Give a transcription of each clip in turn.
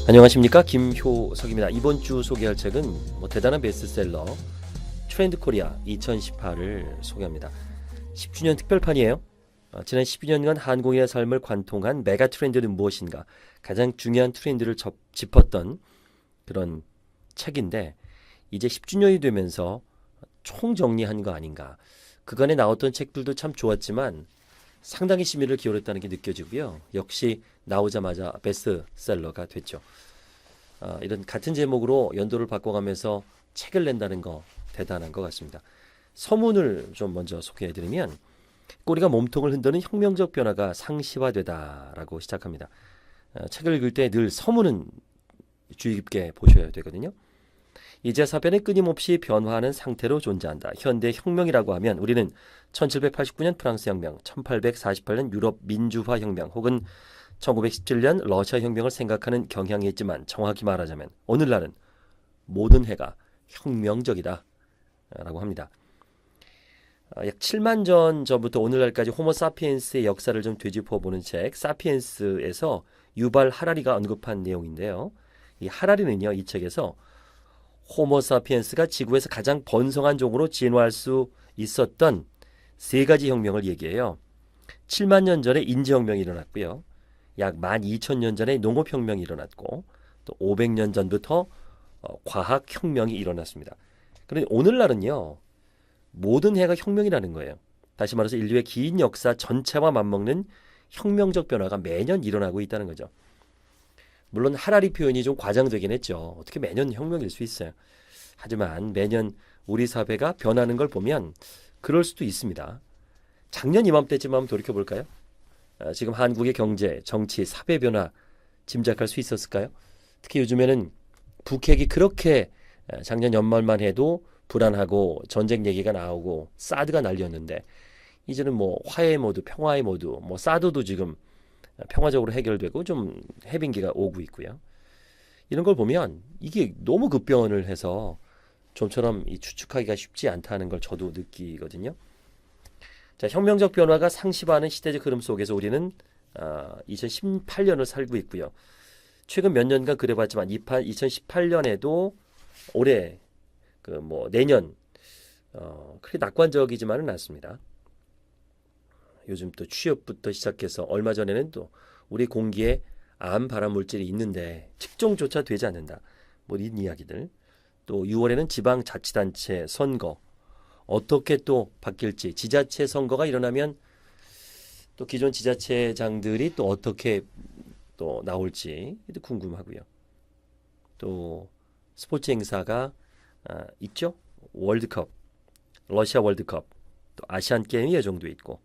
안녕하십니까, 김효석입니다. 이번 주 소개할 책은 대단한 베스트셀러 트렌드 코리아 2018을 소개합니다. 10주년 특별판이에요. 지난 12년간 한국인의 삶을 관통한 메가 트렌드는 무엇인가, 가장 중요한 트렌드를 짚었던 그런 책인데, 이제 10주년이 되면서 총정리한 거 아닌가. 그간에 나왔던 책들도 참 좋았지만 상당히 심의를 기울였다는 게 느껴지고요. 역시 나오자마자 베스트셀러가 됐죠. 이런 같은 제목으로 연도를 바꿔가면서 책을 낸다는 거 대단한 것 같습니다. 서문을 좀 먼저 소개해드리면, 꼬리가 몸통을 흔드는 혁명적 변화가 상시화되다라고 시작합니다. 책을 읽을 때 늘 서문은 주의 깊게 보셔야 되거든요. 이제 사변은 끊임없이 변화하는 상태로 존재한다. 현대 혁명이라고 하면 우리는 1789년 프랑스 혁명, 1848년 유럽 민주화 혁명, 혹은 1917년 러시아 혁명을 생각하는 경향이 있지만, 정확히 말하자면 오늘날은 모든 해가 혁명적이다 라고 합니다. 약 7만 년 전부터 오늘날까지 호모 사피엔스의 역사를 좀 되짚어보는 책 사피엔스에서 유발 하라리가 언급한 내용인데요. 이 하라리는요, 이 책에서 호모 사피엔스가 지구에서 가장 번성한 종으로 진화할 수 있었던 세 가지 혁명을 얘기해요. 7만 년 전에 인지혁명이 일어났고요. 약 12,000년 전에 농업혁명이 일어났고, 또 500년 전부터 과학혁명이 일어났습니다. 그런데 오늘날은요, 모든 해가 혁명이라는 거예요. 다시 말해서 인류의 긴 역사 전체와 맞먹는 혁명적 변화가 매년 일어나고 있다는 거죠. 물론 하라리 표현이 좀 과장되긴 했죠. 어떻게 매년 혁명일 수 있어요. 하지만 매년 우리 사회가 변하는 걸 보면 그럴 수도 있습니다. 작년 이맘때쯤 한번 돌이켜볼까요? 지금 한국의 경제, 정치, 사회 변화 짐작할 수 있었을까요? 특히 요즘에는 북핵이 그렇게 작년 연말만 해도 불안하고 전쟁 얘기가 나오고 사드가 날렸는데, 이제는 화해 모드, 평화의 모드, 사드도 지금 평화적으로 해결되고 좀 해빙기가 오고 있고요. 이런 걸 보면 이게 너무 급변을 해서 좀처럼 추측하기가 쉽지 않다는 걸 저도 느끼거든요. 자, 혁명적 변화가 상시화하는 시대적 흐름 속에서 우리는 2018년을 살고 있고요. 최근 몇 년간 그래봤지만 2018년에도 올해 내년 그렇게 낙관적이지만은 않습니다. 요즘 또 취업부터 시작해서 얼마 전에는 또 우리 공기에 암 발암 물질이 있는데 측정조차 되지 않는다. 이런 이야기들. 또 6월에는 지방자치단체 선거 어떻게 또 바뀔지, 지자체 선거가 일어나면 또 기존 지자체장들이 또 어떻게 또 나올지 궁금하고요. 또 스포츠 행사가 있죠. 월드컵, 러시아 월드컵, 또 아시안 게임이 예정돼 있고,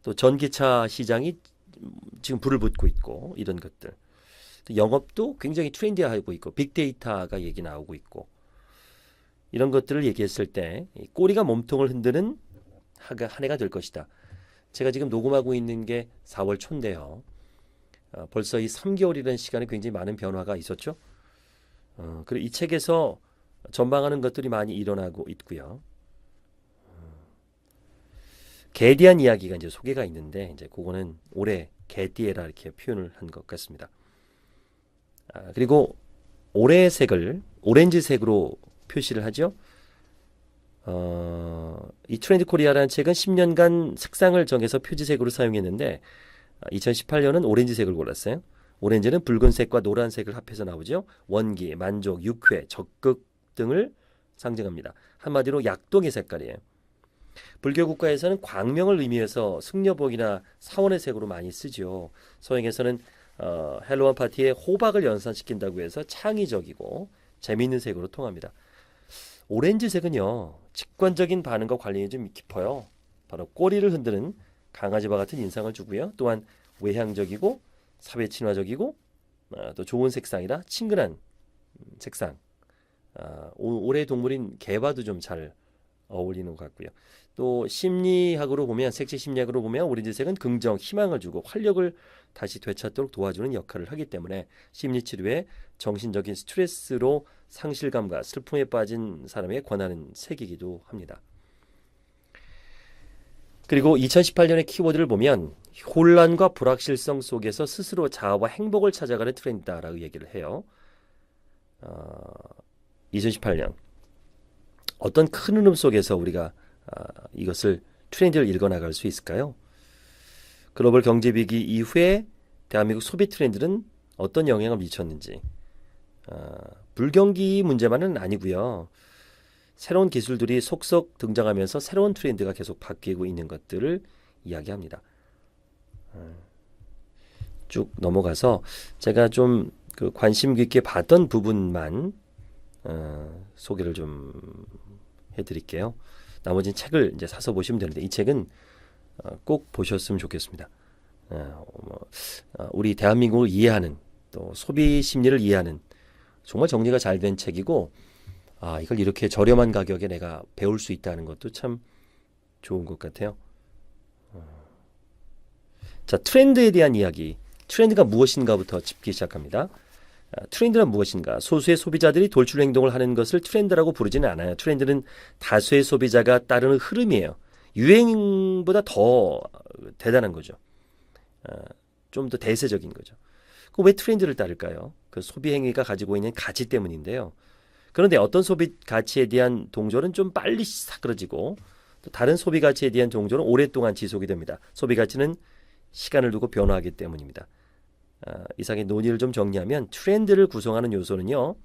또 전기차 시장이 지금 불을 붙고 있고, 이런 것들. 또 영업도 굉장히 트렌디하고 있고, 빅데이터가 얘기 나오고 있고, 이런 것들을 얘기했을 때 꼬리가 몸통을 흔드는 한 해가 될 것이다. 제가 지금 녹음하고 있는 게 4월 초인데요. 벌써 이 3개월이라는 시간에 굉장히 많은 변화가 있었죠. 그리고 이 책에서 전망하는 것들이 많이 일어나고 있고요. 개에 대한 이야기가 이제 소개가 있는데, 이제 그거는 올해 개띠에라 이렇게 표현을 한 것 같습니다. 그리고 올해의 색을 오렌지색으로 표시를 하죠. 이 트렌드 코리아라는 책은 10년간 색상을 정해서 표지색으로 사용했는데, 2018년은 오렌지색을 골랐어요. 오렌지는 붉은색과 노란색을 합해서 나오죠. 원기, 만족, 유쾌, 적극 등을 상징합니다. 한마디로 약동의 색깔이에요. 불교 국가에서는 광명을 의미해서 승려복이나 사원의 색으로 많이 쓰죠. 서양에서는 헬로윈 파티에 호박을 연상시킨다고 해서 창의적이고 재미있는 색으로 통합니다. 오렌지색은요, 직관적인 반응과 관련이 좀 깊어요. 바로 꼬리를 흔드는 강아지와 같은 인상을 주고요. 또한 외향적이고 사회 친화적이고 또 좋은 색상이라 친근한 색상. 올해의 동물인 개와도 좀 잘 어울리는 것 같고요. 또 심리학으로 보면, 색채 심리학으로 보면 오렌지색은 긍정, 희망을 주고 활력을 다시 되찾도록 도와주는 역할을 하기 때문에 심리치료에 정신적인 스트레스로 상실감과 슬픔에 빠진 사람에게 권하는 색이기도 합니다. 그리고 2018년의 키워드를 보면 혼란과 불확실성 속에서 스스로 자아와 행복을 찾아가는 트렌드다라고 얘기를 해요. 2018년 어떤 큰 흐름 속에서 우리가 이것을 트렌드를 읽어나갈 수 있을까요? 글로벌 경제 위기 이후에 대한민국 소비 트렌드는 어떤 영향을 미쳤는지, 불경기 문제만은 아니고요. 새로운 기술들이 속속 등장하면서 새로운 트렌드가 계속 바뀌고 있는 것들을 이야기합니다. 쭉 넘어가서 제가 좀 그 관심 깊게 봤던 부분만 소개를 좀 해드릴게요. 나머지는 책을 이제 사서 보시면 되는데 이 책은 꼭 보셨으면 좋겠습니다. 우리 대한민국을 이해하는 또 소비 심리를 이해하는 정말 정리가 잘 된 책이고 이걸 이렇게 저렴한 가격에 내가 배울 수 있다는 것도 참 좋은 것 같아요. 자, 트렌드에 대한 이야기. 트렌드가 무엇인가부터 짚기 시작합니다. 트렌드는 무엇인가? 소수의 소비자들이 돌출 행동을 하는 것을 트렌드라고 부르지는 않아요. 트렌드는 다수의 소비자가 따르는 흐름이에요. 유행보다 더 대단한 거죠. 좀 더 대세적인 거죠. 왜 트렌드를 따를까요? 그 소비 행위가 가지고 있는 가치 때문인데요. 그런데 어떤 소비 가치에 대한 동조는 좀 빨리 사그러지고 또 다른 소비 가치에 대한 동조는 오랫동안 지속이 됩니다. 소비 가치는 시간을 두고 변화하기 때문입니다. 이상의 논의를 좀 정리하면 트렌드를 구성하는 요소는요.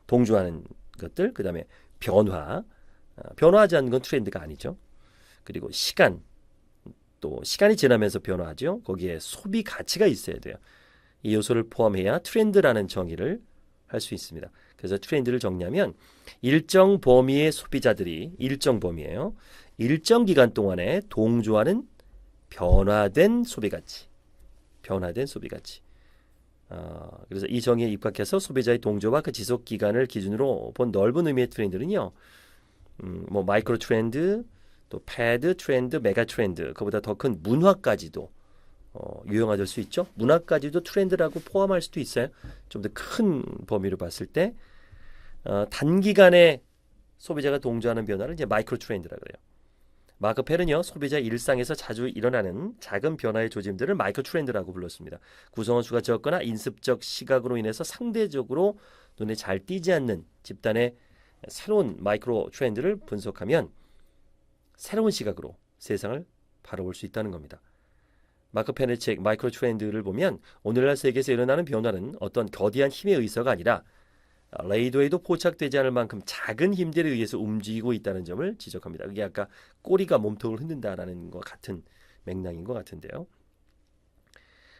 동조하는 것들, 그 다음에 변화하지 않는 건 트렌드가 아니죠. 그리고 시간, 또 시간이 지나면서 변화하죠. 거기에 소비 가치가 있어야 돼요. 이 요소를 포함해야 트렌드라는 정의를 할 수 있습니다. 그래서 트렌드를 정리하면 일정 범위의 소비자들이 일정 범위예요. 일정 기간 동안에 동조하는 변화된 소비 가치. 그래서 이 정의에 입각해서 소비자의 동조와 그 지속 기간을 기준으로 본 넓은 의미의 트렌드는요. 마이크로 트렌드, 또 패드 트렌드, 메가 트렌드, 그보다 더 큰 문화까지도 유형화될 수 있죠. 문화까지도 트렌드라고 포함할 수도 있어요. 좀 더 큰 범위로 봤을 때 단기간에 소비자가 동조하는 변화를 이제 마이크로 트렌드라고 그래요. 마크 펠은요, 소비자의 일상에서 자주 일어나는 작은 변화의 조짐들을 마이크로 트렌드라고 불렀습니다. 구성원 수가 적거나 인습적 시각으로 인해서 상대적으로 눈에 잘 띄지 않는 집단의 새로운 마이크로 트렌드를 분석하면 새로운 시각으로 세상을 바라볼 수 있다는 겁니다. 마크 펠의 책 마이크로 트렌드를 보면 오늘날 세계에서 일어나는 변화는 어떤 거대한 힘의 의서가 아니라 레이더에도 포착되지 않을 만큼 작은 힘들에 의해서 움직이고 있다는 점을 지적합니다. 그게 아까 꼬리가 몸통을 흔든다라는 것 같은 맥락인 것 같은데요.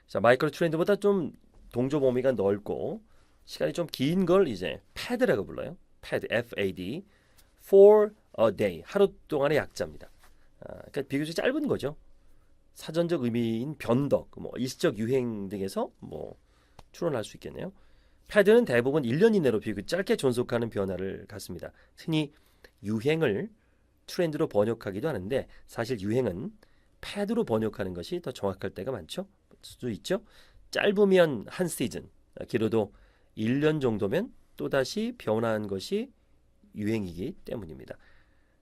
자, 마이크로 트렌드보다 좀 동조 범위가 넓고 시간이 좀 긴 걸 이제 패드라고 불러요. 패드, FAD, for a day, 하루 동안의 약자입니다. 그러니까 비교적 짧은 거죠. 사전적 의미인 변덕, 일시적 유행 등에서 추론할 수 있겠네요. 패드는 대부분 1년 이내로 비교적 짧게 존속하는 변화를 갖습니다. 흔히 유행을 트렌드로 번역하기도 하는데 사실 유행은 패드로 번역하는 것이 더 정확할 때가 많죠. 수도 있죠. 짧으면 한 시즌, 길어도 1년 정도면 또다시 변화한 것이 유행이기 때문입니다.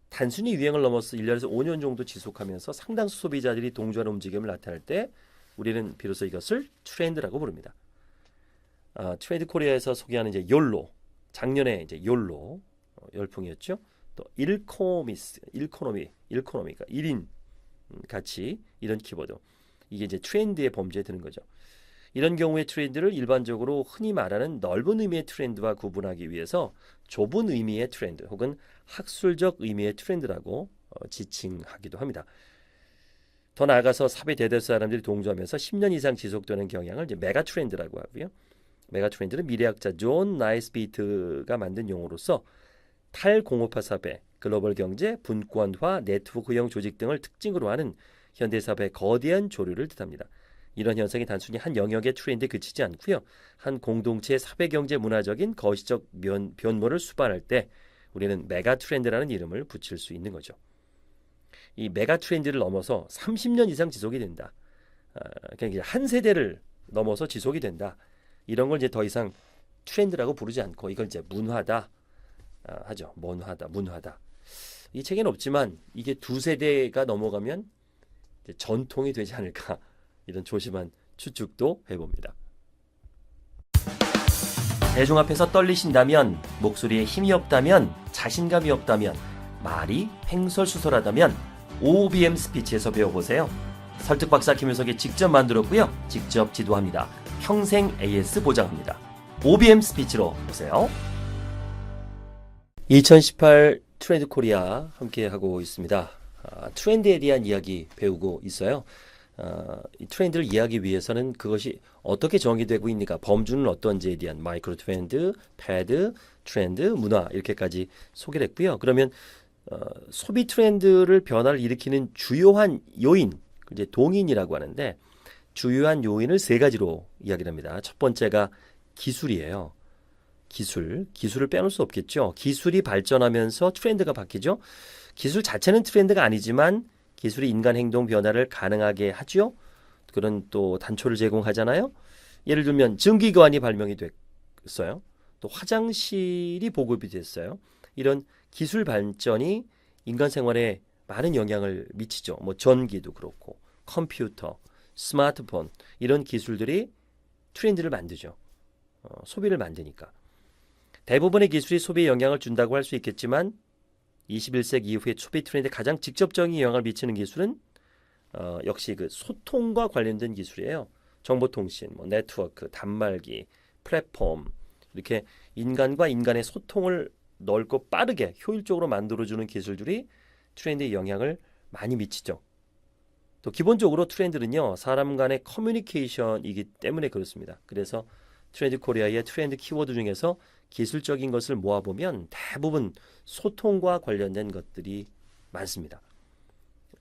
단순히 유행을 넘어서 1년에서 5년 정도 지속하면서 상당수 소비자들이 동조하는 움직임을 나타낼 때 우리는 비로소 이것을 트렌드라고 부릅니다. 트레이드 코리아에서 소개하는 이제 욜로, 작년에 이제 욜로 열풍이었죠. 또 일코노미가 1인 가치 이런 키워드, 이게 이제 트렌드의 범주에 드는 거죠. 이런 경우의 트렌드를 일반적으로 흔히 말하는 넓은 의미의 트렌드와 구분하기 위해서 좁은 의미의 트렌드 혹은 학술적 의미의 트렌드라고 지칭하기도 합니다. 더 나아가서 사회 대다수 사람들이 동조하면서 10년 이상 지속되는 경향을 이제 메가 트렌드라고 하고요. 메가 트렌드는 미래학자 존 나이스비트가 만든 용어로서 탈공업화 사회, 글로벌 경제, 분권화, 네트워크형 조직 등을 특징으로 하는 현대사회의 거대한 조류를 뜻합니다. 이런 현상이 단순히 한 영역의 트렌드에 그치지 않고요. 한 공동체의 사회경제 문화적인 거시적 변모를 수반할 때 우리는 메가 트렌드라는 이름을 붙일 수 있는 거죠. 이 메가 트렌드를 넘어서 30년 이상 지속이 된다. 그러니까 한 세대를 넘어서 지속이 된다. 이런 걸 이제 더 이상 트렌드라고 부르지 않고 이걸 이제 문화다 하죠. 문화다. 이 책에는 없지만 이게 두 세대가 넘어가면 이제 전통이 되지 않을까 이런 조심한 추측도 해봅니다. 대중 앞에서 떨리신다면, 목소리에 힘이 없다면, 자신감이 없다면, 말이 횡설수설하다면 OBM 스피치에서 배워보세요. 설득박사 김효석이 직접 만들었고요. 직접 지도합니다. 평생 AS 보장합니다. OBM 스피치로 오세요. 2018 트렌드 코리아 함께 하고 있습니다. 트렌드에 대한 이야기 배우고 있어요. 이 트렌드를 이해하기 위해서는 그것이 어떻게 정의되고 있는가, 범주는 어떤지에 대한 마이크로 트렌드, 패드, 트렌드, 문화 이렇게까지 소개를 했고요. 그러면 소비 트렌드를 변화를 일으키는 주요한 요인, 이제 동인이라고 하는데 주요한 요인을 세 가지로 이야기를 합니다. 첫 번째가 기술이에요. 기술을 빼놓을 수 없겠죠. 기술이 발전하면서 트렌드가 바뀌죠. 기술 자체는 트렌드가 아니지만 기술이 인간 행동 변화를 가능하게 하죠. 그런 또 단초를 제공하잖아요. 예를 들면 증기관이 발명이 됐어요. 또 화장실이 보급이 됐어요. 이런 기술 발전이 인간 생활에 많은 영향을 미치죠. 뭐 전기도 그렇고 컴퓨터, 스마트폰 이런 기술들이 트렌드를 만들죠. 소비를 만드니까. 대부분의 기술이 소비에 영향을 준다고 할 수 있겠지만 21세기 이후의 소비 트렌드에 가장 직접적인 영향을 미치는 기술은 역시 그 소통과 관련된 기술이에요. 정보통신, 뭐 네트워크, 단말기, 플랫폼 이렇게 인간과 인간의 소통을 넓고 빠르게 효율적으로 만들어주는 기술들이 트렌드에 영향을 많이 미치죠. 또 기본적으로 트렌드는요, 사람 간의 커뮤니케이션이기 때문에 그렇습니다. 그래서 트렌드 코리아의 트렌드 키워드 중에서 기술적인 것을 모아보면 대부분 소통과 관련된 것들이 많습니다.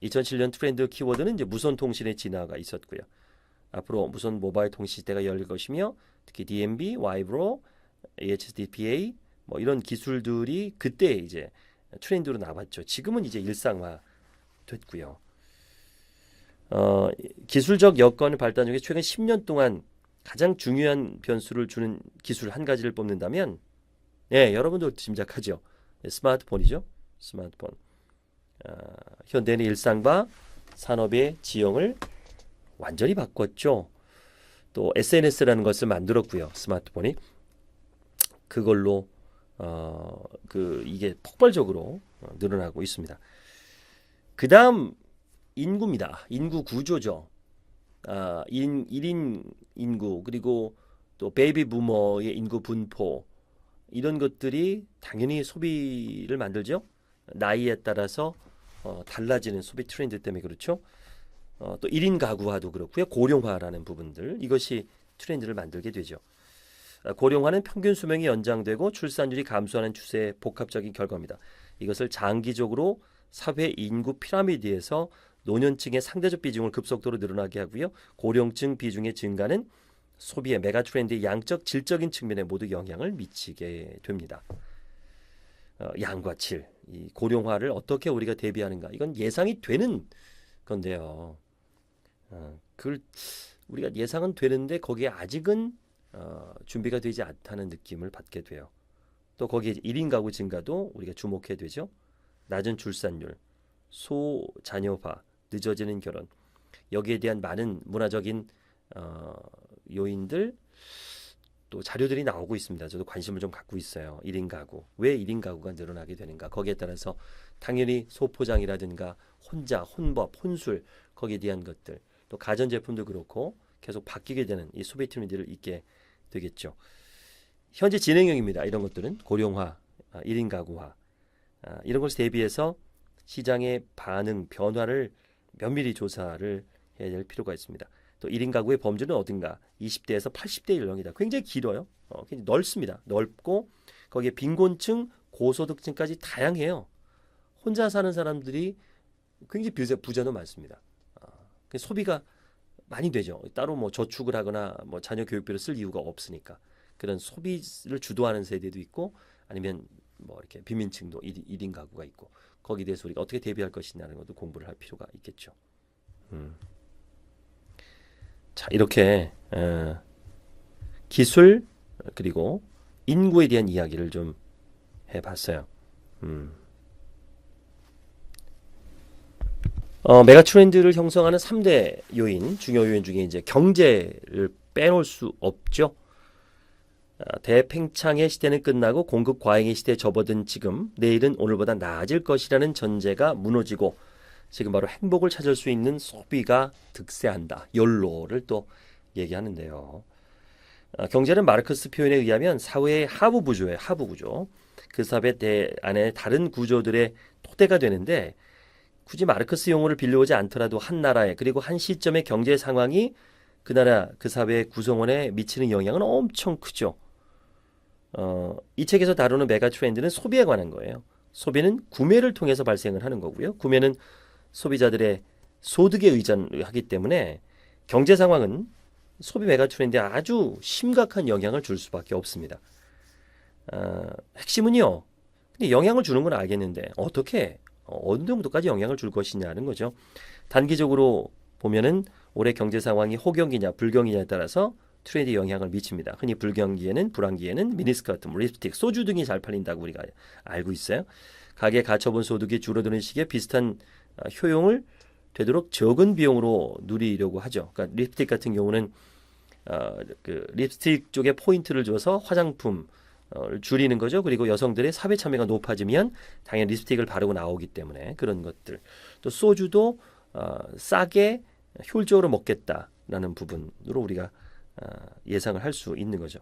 2007년 트렌드 키워드는 이제 무선 통신의 진화가 있었고요. 앞으로 무선 모바일 통신 시대가 열릴 것이며 특히 DMB, 와이브로, HDPA 뭐 이런 기술들이 그때 이제 트렌드로 나왔죠. 지금은 이제 일상화 됐고요. 기술적 여건의 발달 중에 최근 10년 동안 가장 중요한 변수를 주는 기술 한 가지를 뽑는다면, 여러분도 짐작하죠. 스마트폰이죠. 스마트폰. 현대인의 일상과 산업의 지형을 완전히 바꿨죠. 또 SNS라는 것을 만들었고요. 스마트폰이 그걸로 이게 폭발적으로 늘어나고 있습니다. 그 다음 인구입니다. 인구 구조죠. 1인 인구 그리고 또 베이비 부머의 인구 분포 이런 것들이 당연히 소비를 만들죠. 나이에 따라서 달라지는 소비 트렌드 때문에 그렇죠. 또 1인 가구화도 그렇고요. 고령화라는 부분들 이것이 트렌드를 만들게 되죠. 고령화는 평균 수명이 연장되고 출산율이 감소하는 추세의 복합적인 결과입니다. 이것을 장기적으로 사회 인구 피라미드에서 노년층의 상대적 비중을 급속도로 늘어나게 하고요. 고령층 비중의 증가는 소비의 메가 트렌드의 양적 질적인 측면에 모두 영향을 미치게 됩니다. 양과 질, 이 고령화를 어떻게 우리가 대비하는가 이건 예상이 되는 건데요. 그걸 우리가 예상은 되는데 거기에 아직은 준비가 되지 않다는 느낌을 받게 돼요. 또 거기에 1인 가구 증가도 우리가 주목해야 되죠. 낮은 출산율, 소자녀화, 늦어지는 결혼 여기에 대한 많은 문화적인 요인들 또 자료들이 나오고 있습니다. 저도 관심을 좀 갖고 있어요. 1인 가구. 왜 1인 가구가 늘어나게 되는가. 거기에 따라서 당연히 소포장이라든가 혼자, 혼법, 혼술 거기에 대한 것들 또 가전제품도 그렇고 계속 바뀌게 되는 이 소비 트렌드를 있게 되겠죠. 현재 진행형입니다. 이런 것들은 고령화, 1인 가구화 이런 것을 대비해서 시장의 반응, 변화를 면밀히 조사를 해야 될 필요가 있습니다. 또 1인 가구의 범주는 어딘가 20대에서 80대 연령이다. 굉장히 길어요. 굉장히 넓습니다. 넓고 거기에 빈곤층, 고소득층까지 다양해요. 혼자 사는 사람들이 굉장히 부자도 많습니다. 소비가 많이 되죠. 따로 뭐 저축을 하거나 뭐 자녀 교육비를 쓸 이유가 없으니까 그런 소비를 주도하는 세대도 있고 아니면 뭐 이렇게 빈민층도 1인 가구가 있고 거기에 대해서 우리가 어떻게 대비할 것이냐는 것도 공부를 할 필요가 있겠죠. 자 이렇게 기술 그리고 인구에 대한 이야기를 좀 해봤어요. 메가 트렌드를 형성하는 3대 요인, 중요 요인 중에 이제 경제를 빼놓을 수 없죠. 대팽창의 시대는 끝나고 공급 과잉의 시대에 접어든 지금 내일은 오늘보다 나아질 것이라는 전제가 무너지고 지금 바로 행복을 찾을 수 있는 소비가 득세한다. 욜로를 또 얘기하는데요. 경제는 마르크스 표현에 의하면 사회의 하부 구조예요. 하부 구조. 그 사회 안에 다른 구조들의 토대가 되는데 굳이 마르크스 용어를 빌려오지 않더라도 한 나라에 그리고 한 시점의 경제 상황이 그 나라 그 사회의 구성원에 미치는 영향은 엄청 크죠. 이 책에서 다루는 메가 트렌드는 소비에 관한 거예요. 소비는 구매를 통해서 발생을 하는 거고요. 구매는 소비자들의 소득에 의존하기 때문에 경제 상황은 소비 메가 트렌드에 아주 심각한 영향을 줄 수밖에 없습니다. 핵심은요. 근데 영향을 주는 건 알겠는데 어떻게 어느 정도까지 영향을 줄 것이냐는 거죠. 단기적으로 보면은 올해 경제 상황이 호경기냐 불경기냐에 따라서 트렌드에 영향을 미칩니다. 흔히 불경기에는 불황기에는 미니스커트, 립스틱, 소주 등이 잘 팔린다고 우리가 알고 있어요. 가계 가처분 소득이 줄어드는 시기에 비슷한 효용을 되도록 적은 비용으로 누리려고 하죠. 그러니까 립스틱 같은 경우는 그 립스틱 쪽에 포인트를 줘서 화장품 줄이는 거죠. 그리고 여성들의 사회 참여가 높아지면 당연히 립스틱을 바르고 나오기 때문에 그런 것들. 또 소주도 싸게 효율적으로 먹겠다라는 부분으로 우리가 예상을 할 수 있는 거죠.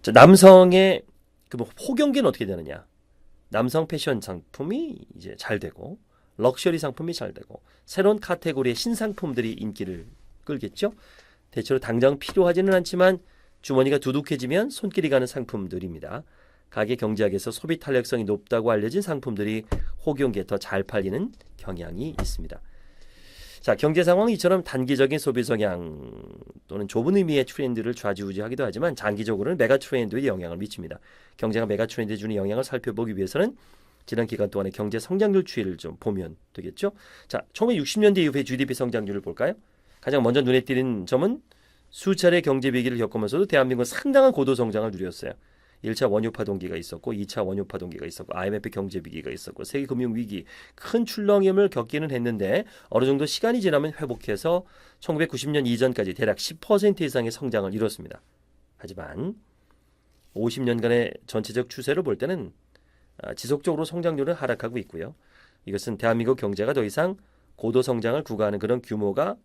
자, 남성의 그 호경기는 어떻게 되느냐? 남성 패션 상품이 이제 잘 되고 럭셔리 상품이 잘 되고 새로운 카테고리의 신상품들이 인기를 끌겠죠. 대체로 당장 필요하지는 않지만 주머니가 두둑해지면 손길이 가는 상품들입니다. 가계 경제학에서 소비 탄력성이 높다고 알려진 상품들이 호경기에 더 잘 팔리는 경향이 있습니다. 자, 경제 상황은 이처럼 단기적인 소비 성향 또는 좁은 의미의 트렌드를 좌지우지하기도 하지만 장기적으로는 메가 트렌드에 영향을 미칩니다. 경제가 메가 트렌드에 주는 영향을 살펴보기 위해서는 지난 기간 동안의 경제 성장률 추이를 좀 보면 되겠죠. 자, 1960년대 이후의 GDP 성장률을 볼까요? 가장 먼저 눈에 띄는 점은 수차례 경제 위기를 겪으면서도 대한민국은 상당한 고도 성장을 누렸어요. 1차 원유 파동기가 있었고 2차 원유 파동기가 있었고 IMF 경제 위기가 있었고 세계 금융 위기 큰 출렁임을 겪기는 했는데 어느 정도 시간이 지나면 회복해서 1990년 이전까지 대략 10% 이상의 성장을 이뤘습니다. 하지만 50년간의 전체적 추세를 볼 때는 지속적으로 성장률은 하락하고 있고요. 이것은 대한민국 경제가 더 이상 고도 성장을 구가하는 그런 규모가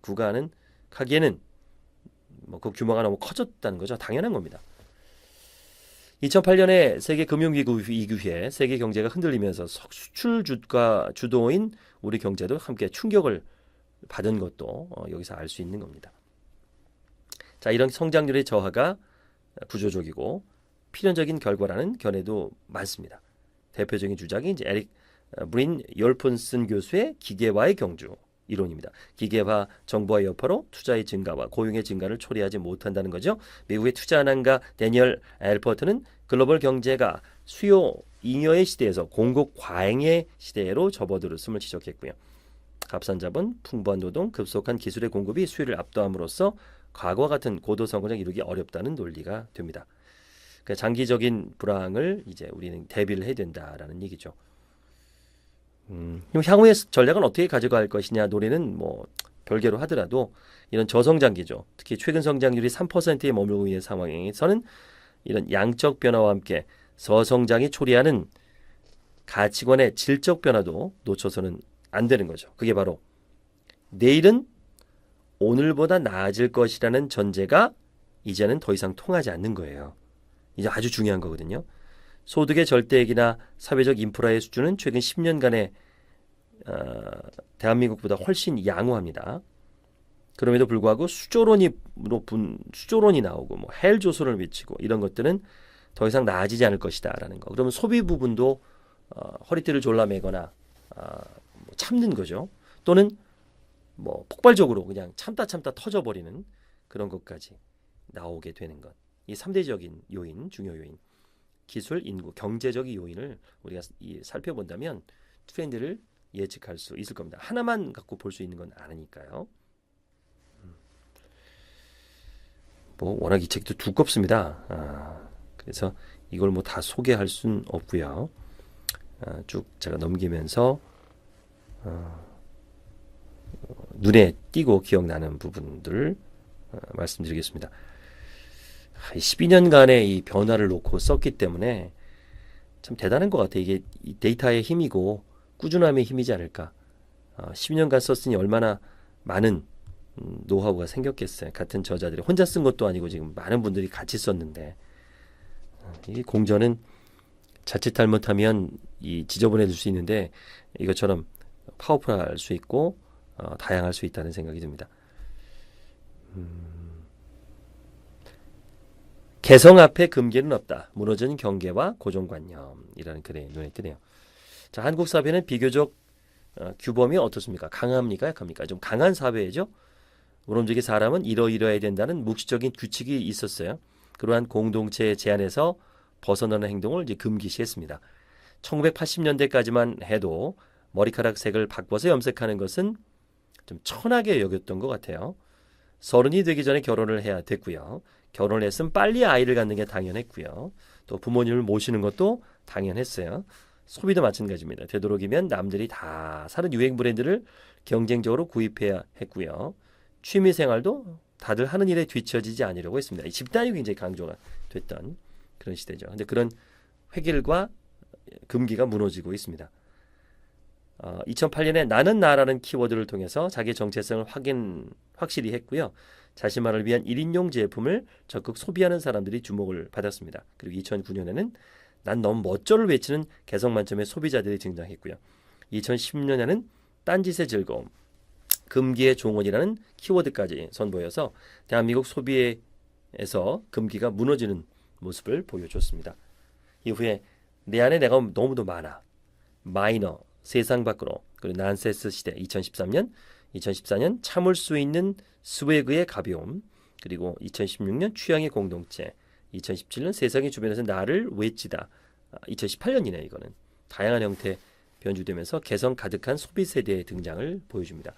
구가하는 하기에는 그 규모가 너무 커졌다는 거죠. 당연한 겁니다. 2008년에 세계 금융위기 이후에 세계 경제가 흔들리면서 수출주가 주도인 우리 경제도 함께 충격을 받은 것도 여기서 알 수 있는 겁니다. 자, 이런 성장률의 저하가 구조적이고 필연적인 결과라는 견해도 많습니다. 대표적인 주장이 이제 에릭 브린 열폰슨 교수의 기계화의 경주 이론입니다. 기계화 정보화의 여파로 투자의 증가와 고용의 증가를 초래하지 못한다는 거죠. 미국의 투자난가 데니얼 엘퍼트는 글로벌 경제가 수요 잉여의 시대에서 공급 과잉의 시대로 접어들었음을 지적했고요. 값싼 자본, 풍부한 노동, 급속한 기술의 공급이 수요를 압도함으로써 과거와 같은 고도 성장을 이루기 어렵다는 논리가 됩니다. 그러니까 장기적인 불황을 이제 우리는 대비를 해야 된다라는 얘기죠. 향후의 전략은 어떻게 가져갈 것이냐 노래는 뭐 별개로 하더라도 이런 저성장기죠. 특히 최근 성장률이 3%에 머물고 있는 상황에서는 이런 양적 변화와 함께 저성장이 초래하는 가치관의 질적 변화도 놓쳐서는 안 되는 거죠. 그게 바로 내일은 오늘보다 나아질 것이라는 전제가 이제는 더 이상 통하지 않는 거예요. 이제 아주 중요한 거거든요. 소득의 절대액이나 사회적 인프라의 수준은 최근 10년간의 대한민국보다 훨씬 양호합니다. 그럼에도 불구하고 수조론이 나오고 뭐 헬조선을 미치고 이런 것들은 더 이상 나아지지 않을 것이다라는 거. 그러면 소비 부분도 허리띠를 졸라매거나 참는 거죠. 또는 뭐 폭발적으로 그냥 참다 터져버리는 그런 것까지 나오게 되는 것. 이 3대적인 요인, 중요 요인. 기술, 인구, 경제적인 요인을 우리가 살펴본다면 트렌드를 예측할 수 있을 겁니다. 하나만 갖고 볼 수 있는 건 아니니까요. 뭐 워낙 이 책도 두껍습니다. 그래서 이걸 뭐 다 소개할 수는 없고요. 쭉 제가 넘기면서 눈에 띄고 기억나는 부분들 말씀드리겠습니다. 12년간의 이 변화를 놓고 썼기 때문에 참 대단한 것 같아요. 이게 이 데이터의 힘이고 꾸준함의 힘이지 않을까. 12년간 썼으니 얼마나 많은 노하우가 생겼겠어요. 같은 저자들이 혼자 쓴 것도 아니고 지금 많은 분들이 같이 썼는데 이 공전은 자칫 잘못하면 이 지저분해질 수 있는데 이것처럼 파워풀할 수 있고 다양할 수 있다는 생각이 듭니다. 개성 앞에 금기는 없다. 무너진 경계와 고정관념이라는 글에 눈에 띄네요. 자, 한국 사회는 비교적 규범이 어떻습니까? 강합니까? 약합니까? 좀 강한 사회죠. 우론적인 사람은 이러이러해야 된다는 묵시적인 규칙이 있었어요. 그러한 공동체의 제한에서 벗어나는 행동을 이제 금기시했습니다. 1980년대까지만 해도 머리카락 색을 바꿔서 염색하는 것은 좀 천하게 여겼던 것 같아요. 30이 되기 전에 결혼을 해야 됐고요. 결혼을 했으면 빨리 아이를 갖는 게 당연했고요. 또 부모님을 모시는 것도 당연했어요. 소비도 마찬가지입니다. 되도록이면 남들이 다 사는 유행 브랜드를 경쟁적으로 구입해야 했고요. 취미생활도 다들 하는 일에 뒤처지지 않으려고 했습니다. 이 집단이 굉장히 강조가 됐던 그런 시대죠. 근데 그런 획일과 금기가 무너지고 있습니다. 2008년에 나는 나라는 키워드를 통해서 자기 정체성을 확실히 했고요. 자신만을 위한 1인용 제품을 적극 소비하는 사람들이 주목을 받았습니다. 그리고 2009년에는 난 너무 멋져를 외치는 개성 만점의 소비자들이 등장했고요. 2010년에는 딴짓의 즐거움, 금기의 종언이라는 키워드까지 선보여서 대한민국 소비에서 금기가 무너지는 모습을 보여줬습니다. 이후에 내 안에 내가 너무도 많아, 마이너, 세상 밖으로, 그리고 난세스 시대 2014년 참을 수 있는 스웨그의 가벼움, 그리고 2016년 취향의 공동체, 2017년 세상의 주변에서 나를 외치다, 2018년이네 이거는. 다양한 형태 변주되면서 개성 가득한 소비 세대의 등장을 보여줍니다.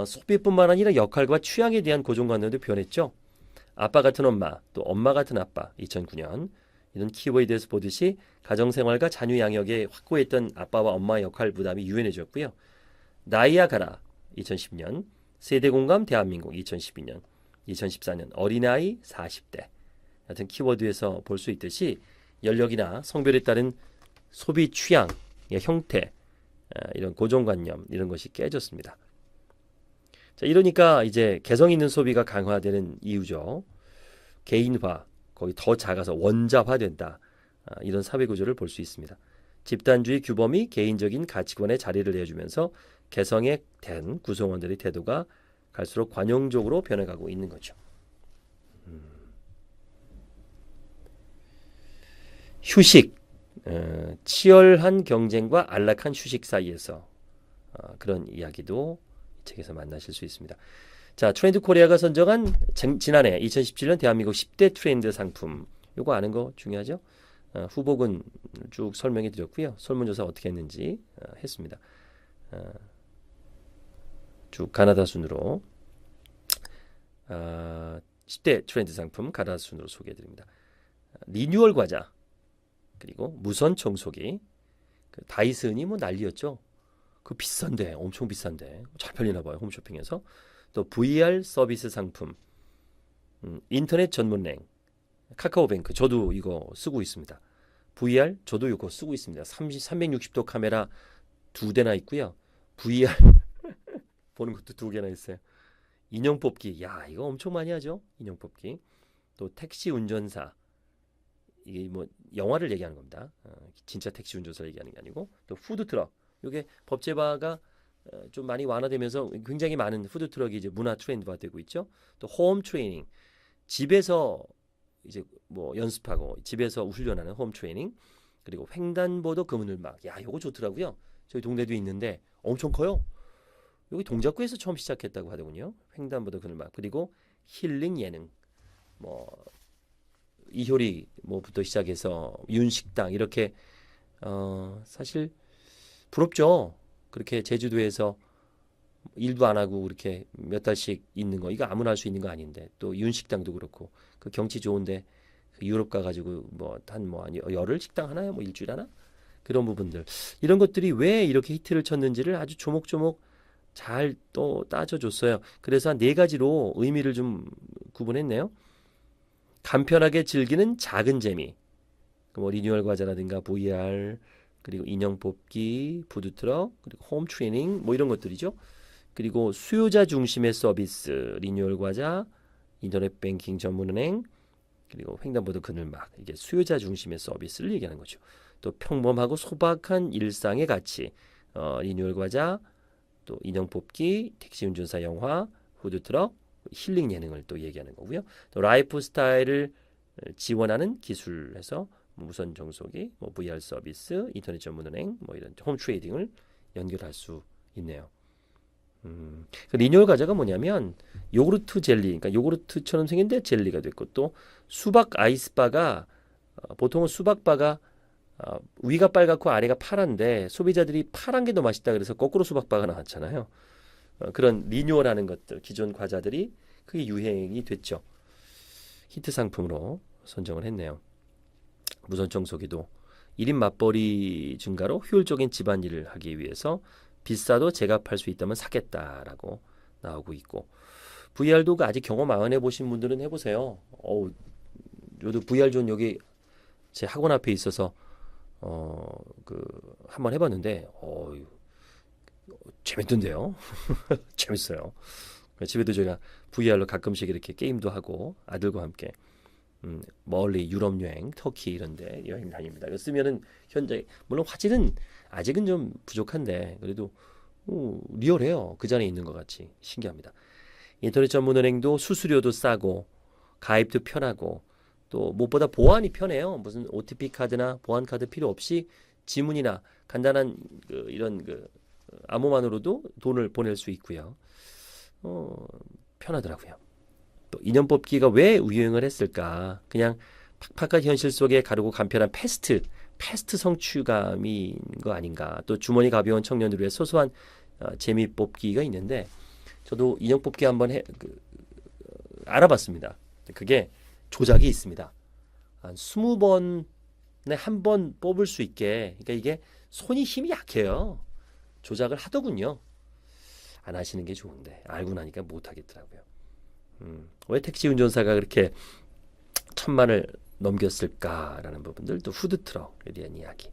소비뿐만 아니라 역할과 취향에 대한 고정관념도 변했죠. 아빠 같은 엄마, 또 엄마 같은 아빠 2009년. 이런 키워드에서 보듯이 가정생활과 자녀 양육에 확고했던 아빠와 엄마의 역할 부담이 유연해졌고요. 나이야 가라 2010년, 세대공감 대한민국 2012년, 2014년 어린아이 40대 같은 키워드에서 볼 수 있듯이 연령이나 성별에 따른 소비 취향의 형태, 이런 고정관념 이런 것이 깨졌습니다. 자, 이러니까 이제 개성 있는 소비가 강화되는 이유죠. 개인화, 거기 더 작아서 원자화된다. 이런 사회 구조를 볼 수 있습니다. 집단주의 규범이 개인적인 가치관에 자리를 내주면서 개성에 된 구성원들의 태도가 갈수록 관용적으로 변해가고 있는 거죠. 휴식, 치열한 경쟁과 안락한 휴식 사이에서 그런 이야기도 이 책에서 만나실 수 있습니다. 자, 트렌드 코리아가 선정한 지난해 2017년 대한민국 10대 트렌드 상품, 요거 아는 거 중요하죠? 후보군 쭉 설명해 드렸고요. 설문조사 어떻게 했는지 했습니다. 쭉 가나다 순으로 10대 트렌드 상품 가나다 순으로 소개해 드립니다. 리뉴얼 과자, 그리고 무선 청소기, 그 다이슨이 뭐 난리였죠. 그 비싼데, 엄청 비싼데 잘 팔리나 봐요, 홈쇼핑에서. 또 VR 서비스 상품, 인터넷 전문랭, 카카오뱅크, 저도 이거 쓰고 있습니다. VR 저도 이거 쓰고 있습니다. 360도 카메라 2대나 있고요. VR 보는 것도 2개나 있어요. 인형 뽑기, 야 이거 엄청 많이 하죠. 인형 뽑기. 또 택시 운전사, 이게 뭐 영화를 얘기하는 겁니다. 진짜 택시 운전사를 얘기하는 게 아니고. 또 푸드트럭, 이게 법제화가 좀 많이 완화되면서 굉장히 많은 푸드트럭이 이제 문화 트렌드화 되고 있죠. 또 홈 트레이닝, 집에서 이제 뭐 연습하고 집에서 훈련하는 홈 트레이닝, 그리고 횡단보도 금은을막, 야 요거 좋더라고요. 저희 동네도 있는데 엄청 커요. 여기 동작구에서 처음 시작했다고 하더군요. 횡단보도 그늘막. 그리고 힐링 예능, 뭐 이효리 뭐부터 시작해서 윤식당, 이렇게 사실 부럽죠. 그렇게 제주도에서 일도 안 하고 그렇게 몇 달씩 있는 거, 이거 아무나 할 수 있는 거 아닌데. 또 윤식당도 그렇고, 그 경치 좋은데 그 유럽 가가지고 뭐 한 열흘 식당 하나요? 뭐 일주일 하나? 그런 부분들 이런 것들이 왜 이렇게 히트를 쳤는지를 아주 조목조목 잘 또 따져줬어요. 그래서 한 네 가지로 의미를 좀 구분했네요. 간편하게 즐기는 작은 재미, 뭐 리뉴얼 과자라든가 VR, 그리고 인형 뽑기, 푸드트럭, 그리고 홈 트레이닝 뭐 이런 것들이죠. 그리고 수요자 중심의 서비스, 리뉴얼 과자, 인터넷 뱅킹 전문은행, 그리고 횡단보도 그늘막, 이게 수요자 중심의 서비스를 얘기하는 거죠. 또 평범하고 소박한 일상의 가치, 리뉴얼 과자, 또 인형 뽑기, 택시 운전사 영화, 푸드트럭, 힐링 예능을 또 얘기하는 거고요. 또 라이프 스타일을 지원하는 기술에서 무선 정수기, 뭐 VR 서비스, 인터넷 전문은행, 뭐 이런 홈 트레이딩을 연결할 수 있네요. 리뉴얼 과자가 뭐냐면 요구르트 젤리, 그러니까 요구르트처럼 생긴데 젤리가 됐고, 또 수박 아이스바가 보통은 수박바가 위가 빨갛고 아래가 파란데 소비자들이 파란 게 더 맛있다 그래서 거꾸로 수박바가 나왔잖아요. 그런 리뉴얼하는 것들, 기존 과자들이 크게 유행이 됐죠. 히트 상품으로 선정을 했네요. 무선 청소기도 1인 맞벌이 증가로 효율적인 집안일을 하기 위해서 비싸도 제값할 수 있다면 사겠다라고 나오고 있고, VR도 아직 경험 안 해보신 분들은 해보세요. 저도 VR존 여기 제 학원 앞에 있어서 한번 해봤는데 재밌던데요. 재밌어요. 집에도 제가 VR로 가끔씩 이렇게 게임도 하고 아들과 함께 멀리 유럽 여행, 터키 이런데 여행 다닙니다. 이거 쓰면은 현재 물론 화질은 아직은 좀 부족한데 그래도 리얼해요. 그 전에 있는 것 같이 신기합니다. 인터넷 전문은행도 수수료도 싸고 가입도 편하고 또 무엇보다 보안이 편해요. 무슨 OTP 카드나 보안 카드 필요 없이 지문이나 간단한 이런 암호만으로도 돈을 보낼 수 있고요. 편하더라고요. 또 인형 뽑기가 왜 유행을 했을까? 그냥 팍팍한 현실 속에 가르고 간편한 패스트 성취감인 거 아닌가? 또 주머니 가벼운 청년들을 위해 소소한 재미 뽑기가 있는데 저도 인형 뽑기 한번 알아봤습니다. 그게 조작이 있습니다. 한 20번에 한 번 뽑을 수 있게. 그러니까 이게 손이 힘이 약해요. 조작을 하더군요. 안 하시는 게 좋은데 알고 나니까 못 하겠더라고요. 왜 택시 운전사가 그렇게 1000만을 넘겼을까라는 부분들, 또 푸드트럭에 대한 이야기.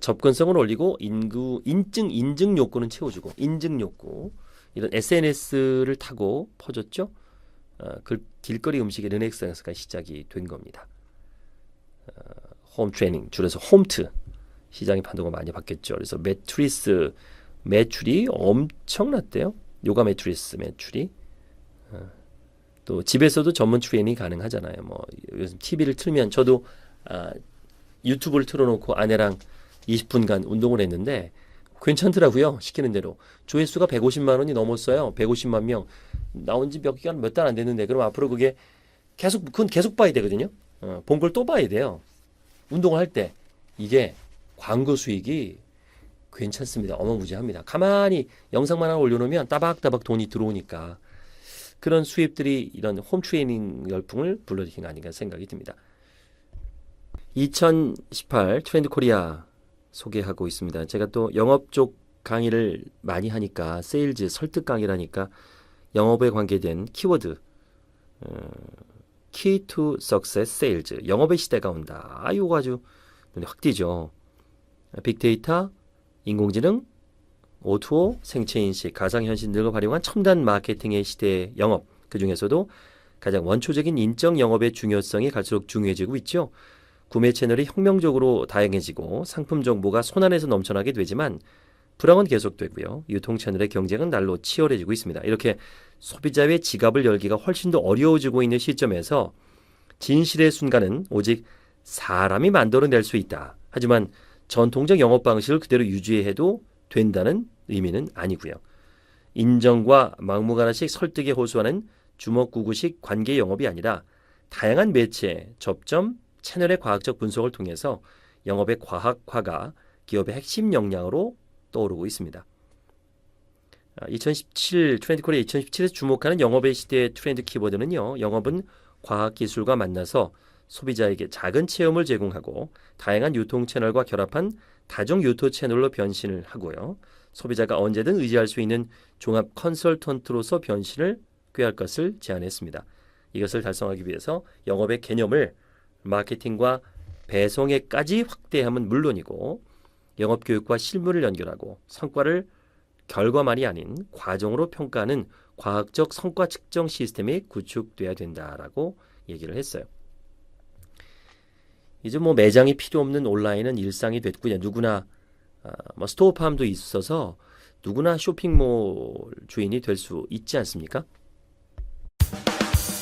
접근성을 올리고 인증 욕구는 채워주고, 인증 욕구, 이런 SNS를 타고 퍼졌죠. 길거리 음식의 르네상스가 시작이 된 겁니다. 홈 트레이닝, 줄여서 홈트, 시장의 판도가 많이 바뀌었죠. 그래서 매트리스 매출이 엄청났대요. 요가 매트리스 매출이. 또 집에서도 전문 트레이닝이 가능하잖아요. 뭐 요즘 TV를 틀면 저도 유튜브를 틀어놓고 아내랑 20분간 운동을 했는데 괜찮더라고요. 시키는 대로. 조회수가 150만 원이 넘었어요. 150만 명. 나온 지 몇 기간 몇 달 안 됐는데 그럼 앞으로 그건 계속 봐야 되거든요. 본 걸 또 봐야 돼요. 운동을 할 때 이게 광고 수익이 괜찮습니다. 어마무지합니다. 가만히 영상만 하나 올려놓으면 따박따박 돈이 들어오니까 그런 수입들이 이런 홈 트레이닝 열풍을 불러일으킨 거 아닌가 생각이 듭니다. 2018 트렌드 코리아 소개하고 있습니다. 제가 또 영업 쪽 강의를 많이 하니까 세일즈 설득 강의를 하니까 영업에 관계된 키워드 Key to Success Sales, 영업의 시대가 온다. 이거 아주 눈에 확 띄죠. 빅데이터, 인공지능, O2O, 생체인식, 가상현실 등을 활용한 첨단 마케팅의 시대의 영업, 그 중에서도 가장 원초적인 인적 영업의 중요성이 갈수록 중요해지고 있죠. 구매 채널이 혁명적으로 다양해지고 상품 정보가 손안에서 넘쳐나게 되지만 불황은 계속되고요. 유통 채널의 경쟁은 날로 치열해지고 있습니다. 이렇게 소비자의 지갑을 열기가 훨씬 더 어려워지고 있는 시점에서 진실의 순간은 오직 사람이 만들어낼 수 있다. 하지만 전통적 영업 방식을 그대로 유지해도 된다는 의미는 아니고요. 인정과 막무가내식 설득에 호소하는 주먹구구식 관계 영업이 아니라 다양한 매체, 접점, 채널의 과학적 분석을 통해서 영업의 과학화가 기업의 핵심 역량으로 떠오르고 있습니다. 2017 트렌드 코리아 2017에서 주목하는 영업의 시대의 트렌드 키워드는요. 영업은 과학기술과 만나서 소비자에게 작은 체험을 제공하고 다양한 유통 채널과 결합한 다중 유통 채널로 변신을 하고요. 소비자가 언제든 의지할 수 있는 종합 컨설턴트로서 변신을 꾀할 것을 제안했습니다. 이것을 달성하기 위해서 영업의 개념을 마케팅과 배송에까지 확대함은 물론이고 영업교육과 실무를 연결하고 성과를 결과만이 아닌 과정으로 평가하는 과학적 성과 측정 시스템이 구축돼야 된다라고 얘기를 했어요. 이제 뭐 매장이 필요 없는 온라인은 일상이 됐고요. 누구나 스토어팜도 있어서 누구나 쇼핑몰 주인이 될 수 있지 않습니까?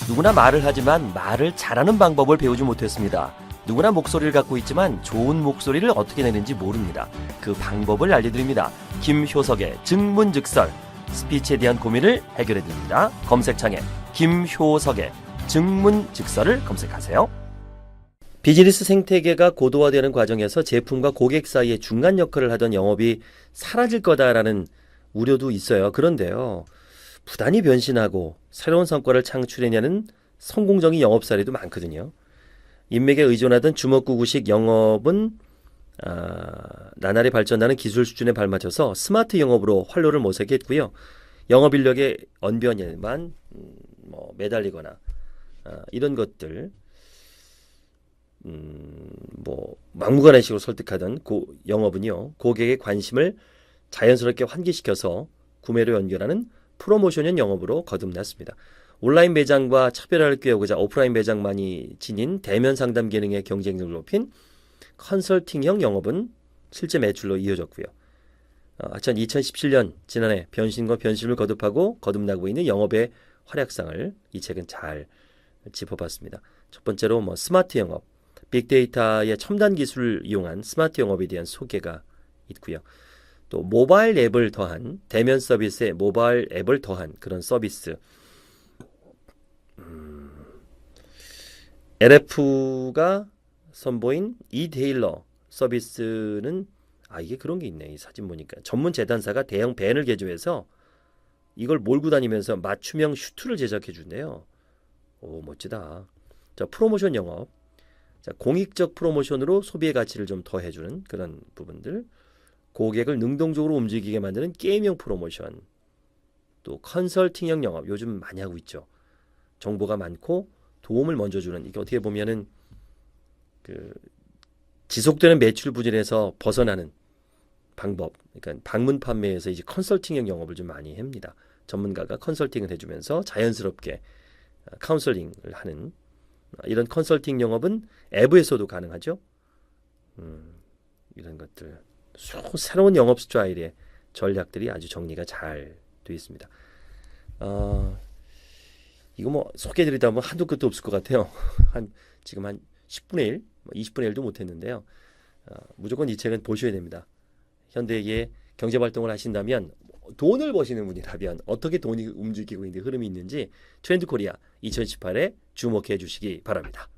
누구나 말을 하지만 말을 잘하는 방법을 배우지 못했습니다. 누구나 목소리를 갖고 있지만 좋은 목소리를 어떻게 내는지 모릅니다. 그 방법을 알려드립니다. 김효석의 증문즉설, 스피치에 대한 고민을 해결해드립니다. 검색창에 김효석의 증문즉설을 검색하세요. 비즈니스 생태계가 고도화되는 과정에서 제품과 고객 사이의 중간 역할을 하던 영업이 사라질 거다라는 우려도 있어요. 그런데요, 부단히 변신하고 새로운 성과를 창출해내는 성공적인 영업 사례도 많거든요. 인맥에 의존하던 주먹구구식 영업은 나날이 발전하는 기술 수준에 발맞춰서 스마트 영업으로 활로를 모색게 했고요. 영업 인력의 언변에만 매달리거나 이런 것들 막무가내식으로 설득하던 영업은요, 고객의 관심을 자연스럽게 환기시켜서 구매로 연결하는 프로모션형 영업으로 거듭났습니다. 온라인 매장과 차별화를 꾀하고자 오프라인 매장만이 지닌 대면 상담 기능의 경쟁력을 높인 컨설팅형 영업은 실제 매출로 이어졌고요. 2017년 지난해 변신과 변심을 거듭하고 거듭나고 있는 영업의 활약상을 이 책은 잘 짚어봤습니다. 첫 번째로 스마트 영업, 빅데이터의 첨단 기술을 이용한 스마트 영업에 대한 소개가 있고요. 또 모바일 앱을 더한 대면 서비스에 모바일 앱을 더한 그런 서비스. LF가 선보인 이데일러 서비스는 이게 그런 게 있네. 이 사진 보니까 전문 재단사가 대형 밴을 개조해서 이걸 몰고 다니면서 맞춤형 슈트를 제작해 준대요. 오, 멋지다. 자, 프로모션 영업. 자, 공익적 프로모션으로 소비의 가치를 좀 더해주는 그런 부분들. 고객을 능동적으로 움직이게 만드는 게임형 프로모션. 또 컨설팅형 영업. 요즘 많이 하고 있죠. 정보가 많고 도움을 먼저 주는, 이게 어떻게 보면은 지속되는 매출 부진에서 벗어나는 방법. 그러니까 방문 판매에서 이제 컨설팅형 영업을 좀 많이 합니다. 전문가가 컨설팅을 해주면서 자연스럽게 카운슬링을 하는 이런 컨설팅 영업은 앱에서도 가능하죠. 이런 것들, 새로운 영업 스타일의 전략들이 아주 정리가 잘 되어 있습니다. 이거 소개해드리다 보면 한도 끝도 없을 것 같아요. 지금 한 10분의 1, 20분의 1도 못했는데요. 무조건 이 책은 보셔야 됩니다. 현대의 경제활동을 하신다면, 돈을 버시는 분이라면 어떻게 돈이 움직이고 있는지, 흐름이 있는지 트렌드 코리아 2018에 주목해 주시기 바랍니다.